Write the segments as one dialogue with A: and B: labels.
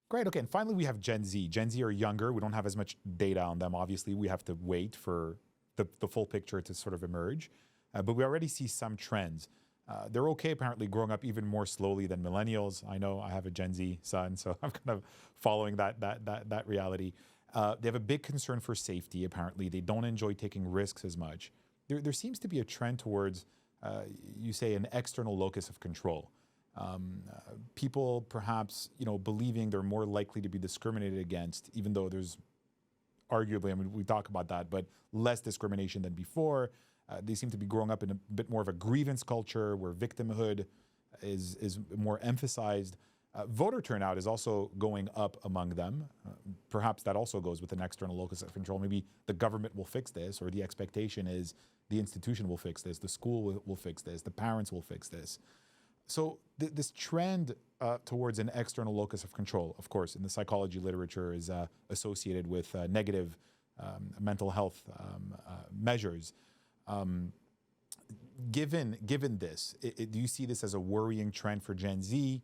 A: Great. Okay. And finally, we have Gen Z. Gen Z are younger. We don't have as much data on them. Obviously, we have to wait for the full picture to sort of emerge. But we already see some trends. They're okay, apparently, growing up even more slowly than millennials. I know I have a Gen Z son, so I'm kind of following that reality. They have a big concern for safety, apparently. They don't enjoy taking risks as much. There seems to be a trend towards, you say, an external locus of control. People perhaps, believing they're more likely to be discriminated against, even though there's arguably, I mean, we talk about that, but less discrimination than before. They seem to be growing up in a bit more of a grievance culture where victimhood is more emphasized. Voter turnout is also going up among them. Perhaps that also goes with an external locus of control. Maybe the government will fix this, or the expectation is the institution will fix this, the school will fix this, the parents will fix this. So this trend towards an external locus of control, of course, in the psychology literature is associated with negative mental health measures. Given this, do you see this as a worrying trend for Gen Z?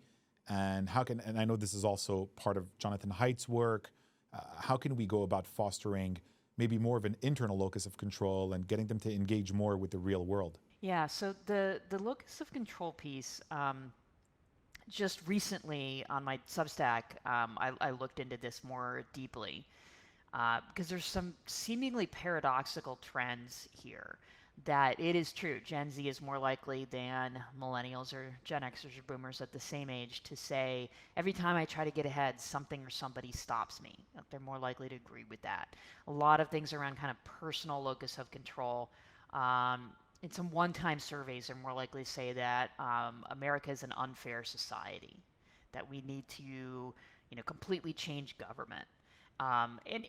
A: And and I know this is also part of Jonathan Haidt's work, how can we go about fostering maybe more of an internal locus of control and getting them to engage more with the real world?
B: Yeah, so the locus of control piece, just recently on my Substack, I looked into this more deeply because there's some seemingly paradoxical trends here. That it is true, Gen Z is more likely than millennials or Gen Xers or boomers at the same age to say, every time I try to get ahead, something or somebody stops me. They're more likely to agree with that. A lot of things around kind of personal locus of control. In some one-time surveys, are more likely to say that America is an unfair society, that we need to, completely change government. And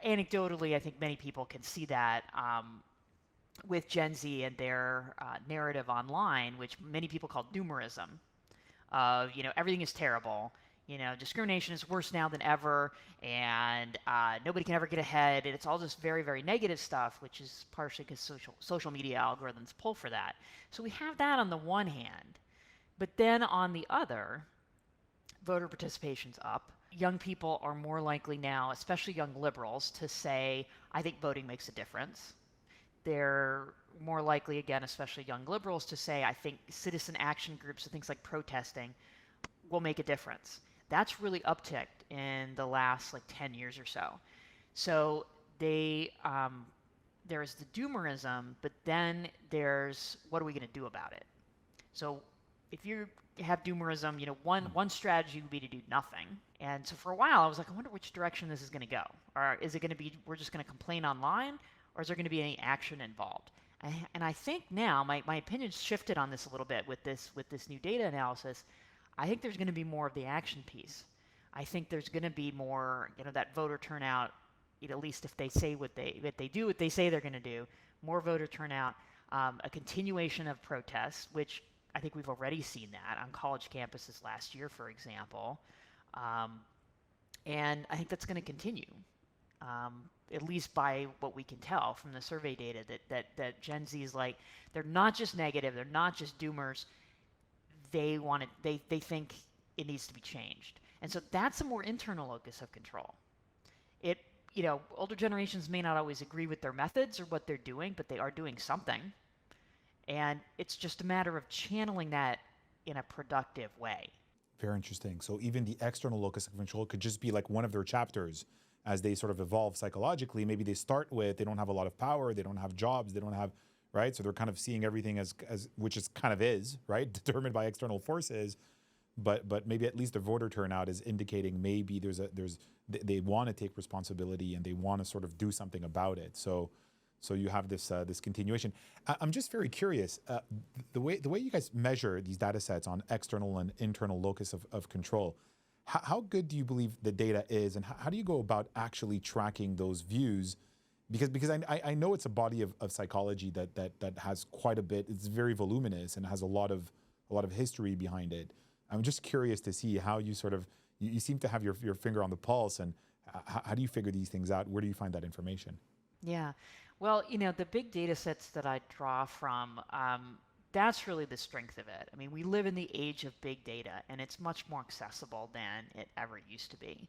B: anecdotally, I think many people can see that with Gen Z and their narrative online, which many people call doomerism, of everything is terrible. Discrimination is worse now than ever, and nobody can ever get ahead, and it's all just very, very negative stuff, which is partially because social media algorithms pull for that. So we have that on the one hand, but then on the other, voter participation's up. Young people are more likely now, especially young liberals, to say, I think voting makes a difference. They're more likely, again, especially young liberals, to say, I think citizen action groups and things like protesting will make a difference. That's really upticked in the last 10 years or so. So there's the doomerism, but then there's what are we going to do about it? So if you have doomerism, one strategy would be to do nothing. And so for a while, I was like, I wonder which direction this is going to go. Or is it going to be we're just going to complain online? Or is there going to be any action involved? And I think now my opinion's shifted on this a little bit with this new data analysis. I think there's going to be more of the action piece. I think there's going to be more, that voter turnout, at least if they say what they do what they say they're going to do, more voter turnout, a continuation of protests, which I think we've already seen that on college campuses last year, for example. And I think that's going to continue. At least by what we can tell from the survey data, that Gen Z is they're not just negative, they're not just doomers. They think it needs to be changed. And so that's a more internal locus of control. Older generations may not always agree with their methods or what they're doing, but they are doing something. And it's just a matter of channeling that in a productive way.
A: Very interesting. So even the external locus of control could just be one of their chapters as they sort of evolve psychologically. Maybe they start with, they don't have a lot of power, they don't have jobs, they don't have, right? So they're kind of seeing everything as which is kind of is, right? Determined by external forces. But maybe at least the voter turnout is indicating maybe they want to take responsibility and they want to sort of do something about it. So you have this continuation. I'm just very curious, the way you guys measure these data sets on external and internal locus of control, how good do you believe the data is, and how do you go about actually tracking those views? Because I know it's a body of psychology that has quite a bit. It's very voluminous and has a lot of history behind it. I'm just curious to see how you you seem to have your finger on the pulse, and how do you figure these things out? Where do you find that information?
B: Yeah, well, the big data sets that I draw from, that's really the strength of it. I mean, we live in the age of big data, and it's much more accessible than it ever used to be.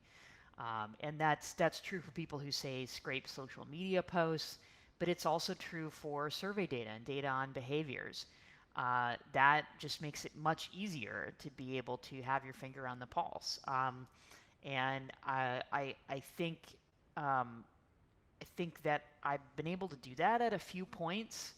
B: And that's true for people who say scrape social media posts, but it's also true for survey data and data on behaviors. That just makes it much easier to be able to have your finger on the pulse. And I think I think that I've been able to do that at a few points,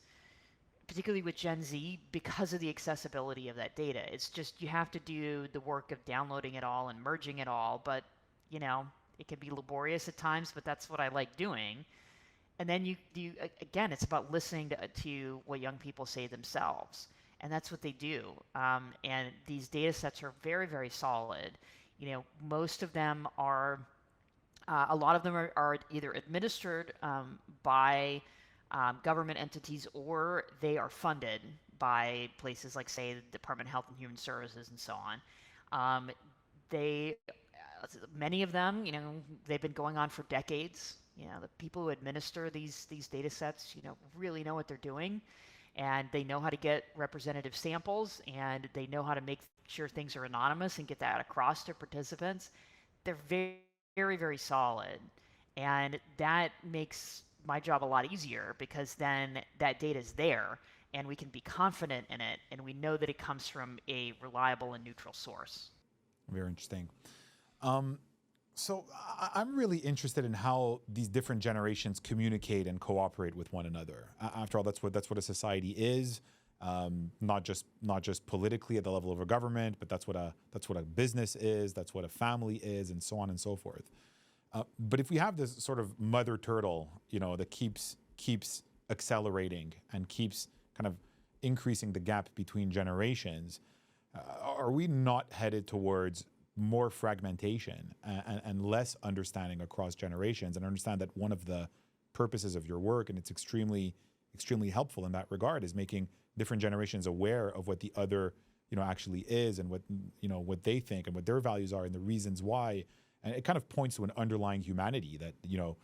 B: particularly with Gen Z, because of the accessibility of that data. It's just you have to do the work of downloading it all and merging it all, but you know, it can be laborious at times, but that's what I like doing. And then you again, it's about listening to what young people say themselves, and that's what they do. And these data sets are very, very solid. You know, most of them are, a lot of them are either administered by government entities, or they are funded by places like, say, the Department of Health and Human Services and so on. They, many of them, you know, they've been going on for decades. You know, the people who administer these data sets, you know, really know what they're doing, and they know how to get representative samples, and they know how to make sure things are anonymous and get that across to participants. They're very, very, very solid, and that makes my job a lot easier, because then that data is there and we can be confident in it, and we know that it comes from a reliable and neutral source.
A: Very interesting. So I'm really interested in how these different generations communicate and cooperate with one another. After all, that's what a society is. Not just politically at the level of a government, but that's what a business is. That's what a family is, and so on and so forth. But if we have this sort of mother turtle, you know, that keeps accelerating and keeps kind of increasing the gap between generations, are we not headed towards more fragmentation and less understanding across generations? And I understand that one of the purposes of your work, and it's extremely helpful in that regard, is making different generations aware of what the other, you know, actually is, and what, you know, what they think and what their values are and the reasons why. And it kind of points to an underlying humanity that, you know,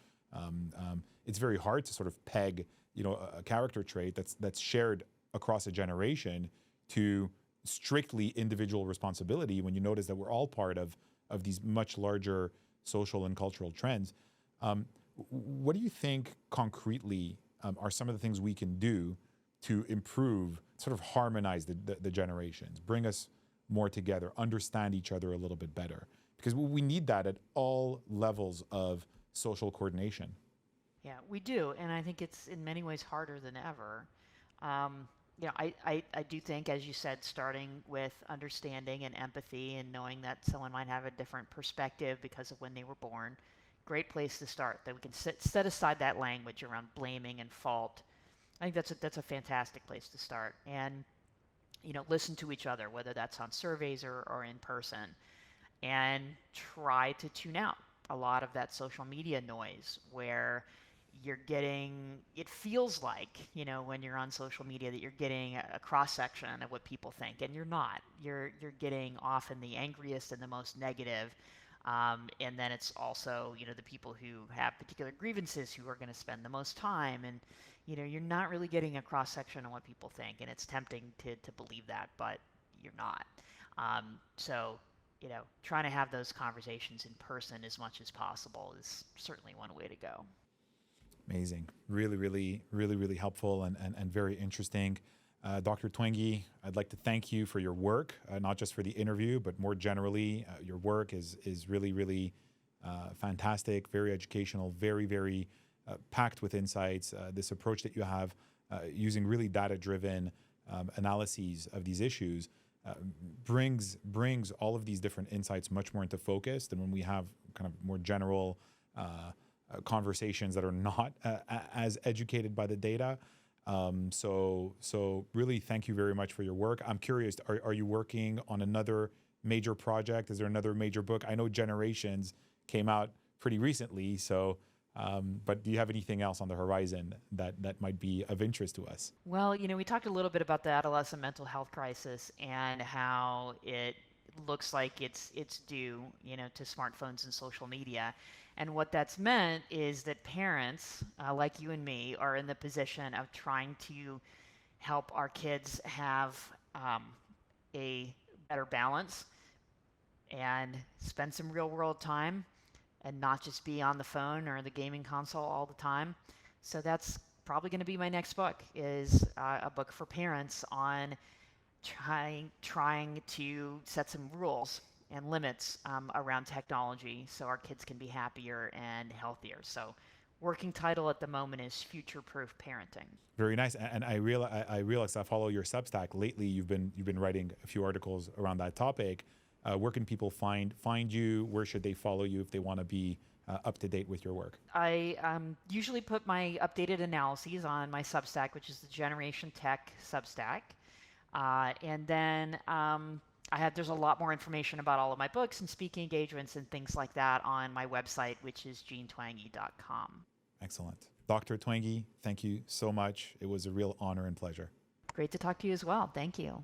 A: it's very hard to sort of peg, you know, a character trait that's shared across a generation to strictly individual responsibility, when you notice that we're all part of these much larger social and cultural trends. What do you think concretely are some of the things we can do to improve, sort of harmonize the generations, bring us more together, understand each other a little bit better? Because we need that at all levels of social coordination.
B: Yeah, we do, and I think it's in many ways harder than ever. You know, I do think, as you said, starting with understanding and empathy and knowing that someone might have a different perspective because of when they were born, great place to start. That we can set aside that language around blaming and fault. I think that's a fantastic place to start. And, you know, listen to each other, whether that's on surveys or in person, and try to tune out a lot of that social media noise where you're getting, it feels like, you know, when you're on social media, that you're getting a cross section of what people think, and you're not. You're getting often the angriest and the most negative. And then it's also, you know, the people who have particular grievances who are going to spend the most time, and, you know, you're not really getting a cross section on what people think, and it's tempting to believe that, but you're not. So, you know, trying to have those conversations in person as much as possible is certainly one way to go.
A: Amazing. Really helpful and very interesting. Dr. Twenge, I'd like to thank you for your work, not just for the interview, but more generally. Your work is really fantastic, very educational, very packed with insights. This approach that you have, using really data-driven analyses of these issues, brings all of these different insights much more into focus than when we have kind of more general conversations that are not as educated by the data. So really thank you very much for your work. I'm curious, are you working on another major project? Is there another major book? I know Generations came out pretty recently, so but do you have anything else on the horizon that might be of interest to us?
B: Well, you know, we talked a little bit about the adolescent mental health crisis and how it looks like it's due, you know, to smartphones and social media. And what that's meant is that parents, like you and me, are in the position of trying to help our kids have a better balance and spend some real world time and not just be on the phone or the gaming console all the time. So that's probably going to be my next book, is a book for parents on trying to set some rules and limits around technology so our kids can be happier and healthier. So working title at the moment is Future Proof Parenting.
A: Very nice. And I realize I follow your Substack. Lately, you've been writing a few articles around that topic. Where can people find you? Where should they follow you if they want to be up to date with your work?
B: I usually put my updated analyses on my Substack, which is the Generation Tech Substack. And then there's a lot more information about all of my books and speaking engagements and things like that on my website, which is genetwenge.com.
A: Excellent. Dr. Twenge, thank you so much. It was a real honor and pleasure.
B: Great to talk to you as well. Thank you.